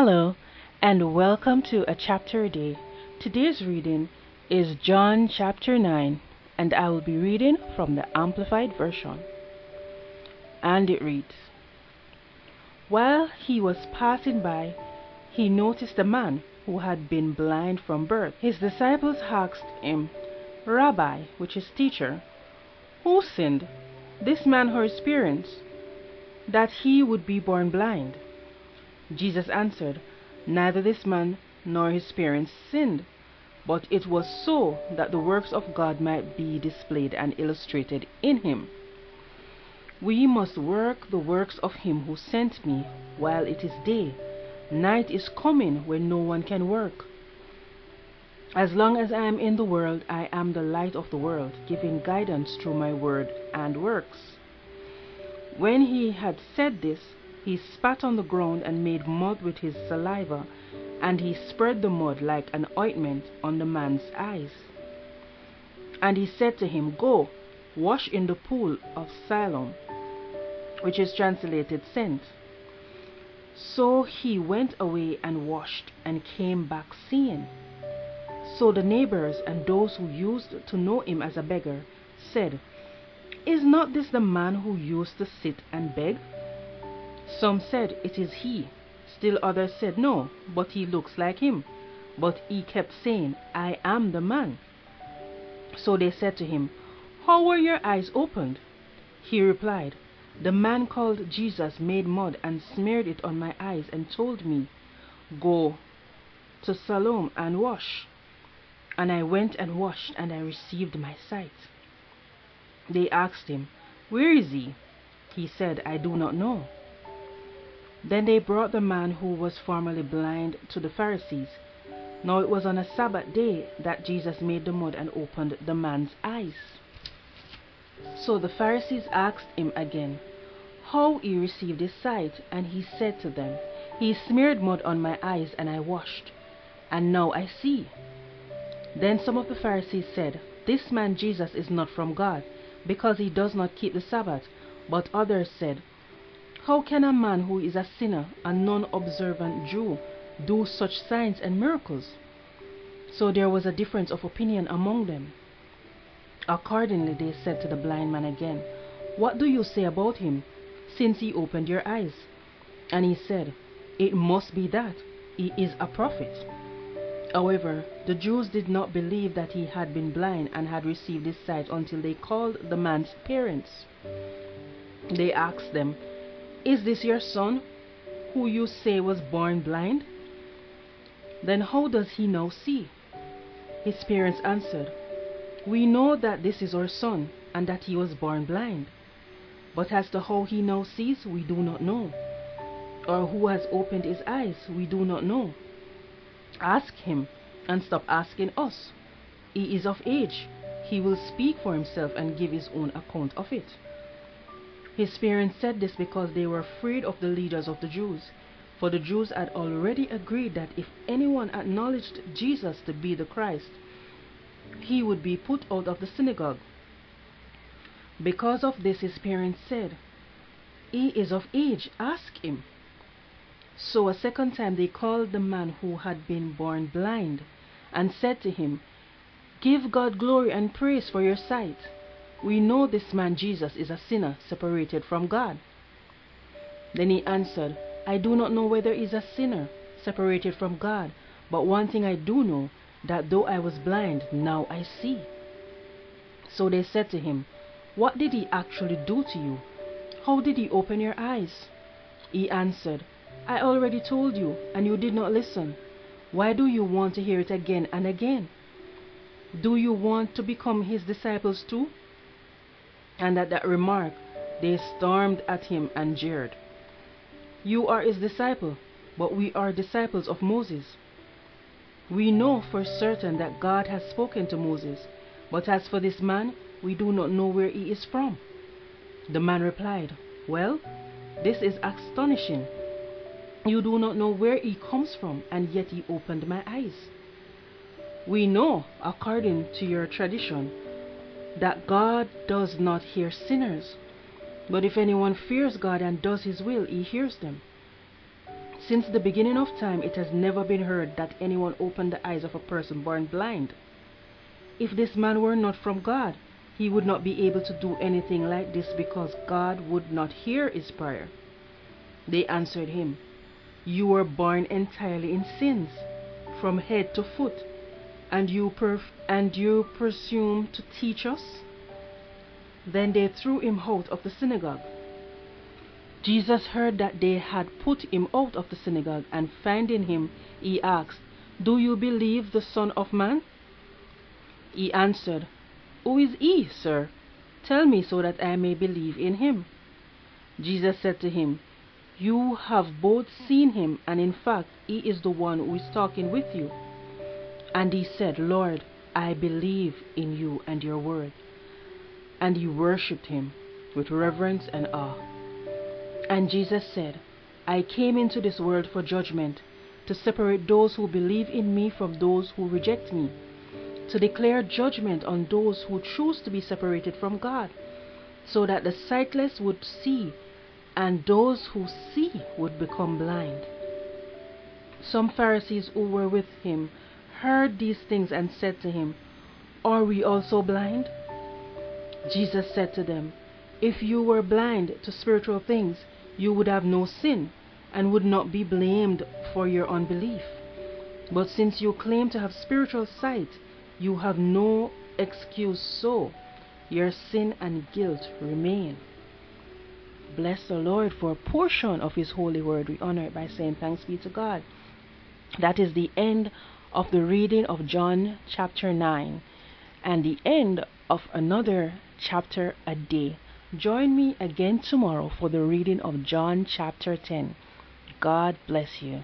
Hello, and welcome to A Chapter a Day. Today's reading is John chapter 9, and I will be reading from the Amplified Version. And it reads, While he was passing by, he noticed a man who had been blind from birth. His disciples asked him, Rabbi, which is teacher, who sinned, this man or his parents, that he would be born blind? Jesus answered, Neither this man nor his parents sinned, but it was so that the works of God might be displayed and illustrated in him. We must work the works of him who sent me while it is day. Night is coming when no one can work. As long as I am in the world, I am the light of the world, giving guidance through my word and works. When he had said this, he spat on the ground and made mud with his saliva, and he spread the mud like an ointment on the man's eyes. And he said to him, Go, wash in the pool of Siloam, which is translated sent. So he went away and washed, and came back seeing. So the neighbors and those who used to know him as a beggar said, Is not this the man who used to sit and beg? Some said, It is he. Still others said, No, but he looks like him. But he kept saying, I am the man. So they said to him, How were your eyes opened? He replied, The man called Jesus made mud and smeared it on my eyes and told me, Go to Siloam and wash. And I went and washed, and I received my sight. They asked him, Where is he? He said, I do not know. Then they brought the man who was formerly blind to the Pharisees. Now it was on a Sabbath day that Jesus made the mud and opened the man's eyes. So the Pharisees asked him again how he received his sight, and he said to them, He smeared mud on my eyes, and I washed, and now I see. Then some of the Pharisees said, This man Jesus is not from God, because he does not keep the Sabbath. But others said, How can a man who is a sinner, a non-observant Jew, do such signs and miracles? So there was a difference of opinion among them. Accordingly they said to the blind man again, What do you say about him, since he opened your eyes? And he said, It must be that he is a prophet. However, the Jews did not believe that he had been blind and had received his sight until they called the man's parents. They asked them, Is this your son, who you say was born blind? Then how does he now see? His parents answered, We know that this is our son, and that he was born blind. But as to how he now sees, we do not know. Or who has opened his eyes, we do not know. Ask him, and stop asking us. He is of age. He will speak for himself and give his own account of it. His parents said this because they were afraid of the leaders of the Jews, for the Jews had already agreed that if anyone acknowledged Jesus to be the Christ, he would be put out of the synagogue. Because of this his parents said, He is of age, ask him. So a second time they called the man who had been born blind, and said to him, Give God glory and praise for your sight. We know this man Jesus is a sinner separated from God. Then he answered, I do not know whether he is a sinner separated from God, but one thing I do know, that though I was blind, now I see. So they said to him, What did he actually do to you? How did he open your eyes? He answered, I already told you, and you did not listen. Why do you want to hear it again and again? Do you want to become his disciples too? And at that remark, they stormed at him and jeered. You are his disciple, but we are disciples of Moses. We know for certain that God has spoken to Moses, but as for this man, we do not know where he is from. The man replied, Well, this is astonishing. You do not know where he comes from, and yet he opened my eyes. We know, according to your tradition, that God does not hear sinners, but if anyone fears God and does his will, he hears them. Since the beginning of time, it has never been heard that anyone opened the eyes of a person born blind. If this man were not from God, he would not be able to do anything like this, because God would not hear his prayer." They answered him, "You were born entirely in sins, from head to foot, and you presume to teach us?" Then they threw him out of the synagogue. Jesus heard that they had put him out of the synagogue, and finding him, he asked, "Do you believe the Son of Man?" He answered, "Who is he, sir? Tell me, so that I may believe in him." Jesus said to him, "You have both seen him, and in fact he is the one who is talking with you." And he said, "Lord, I believe in you and your word." And he worshipped him with reverence and awe. And Jesus said, "I came into this world for judgment, to separate those who believe in me from those who reject me, to declare judgment on those who choose to be separated from God, so that the sightless would see, and those who see would become blind." Some Pharisees who were with him heard these things and said to him, "Are we also blind?" Jesus said to them, "If you were blind to spiritual things, you would have no sin, and would not be blamed for your unbelief. But since you claim to have spiritual sight, you have no excuse, so your sin and guilt remain." Bless the Lord for a portion of his holy word. We honor it by saying thanks be to God. That is the end of the reading of John chapter 9, and the end of another chapter a day. Join me again tomorrow for the reading of John chapter 10. God bless you.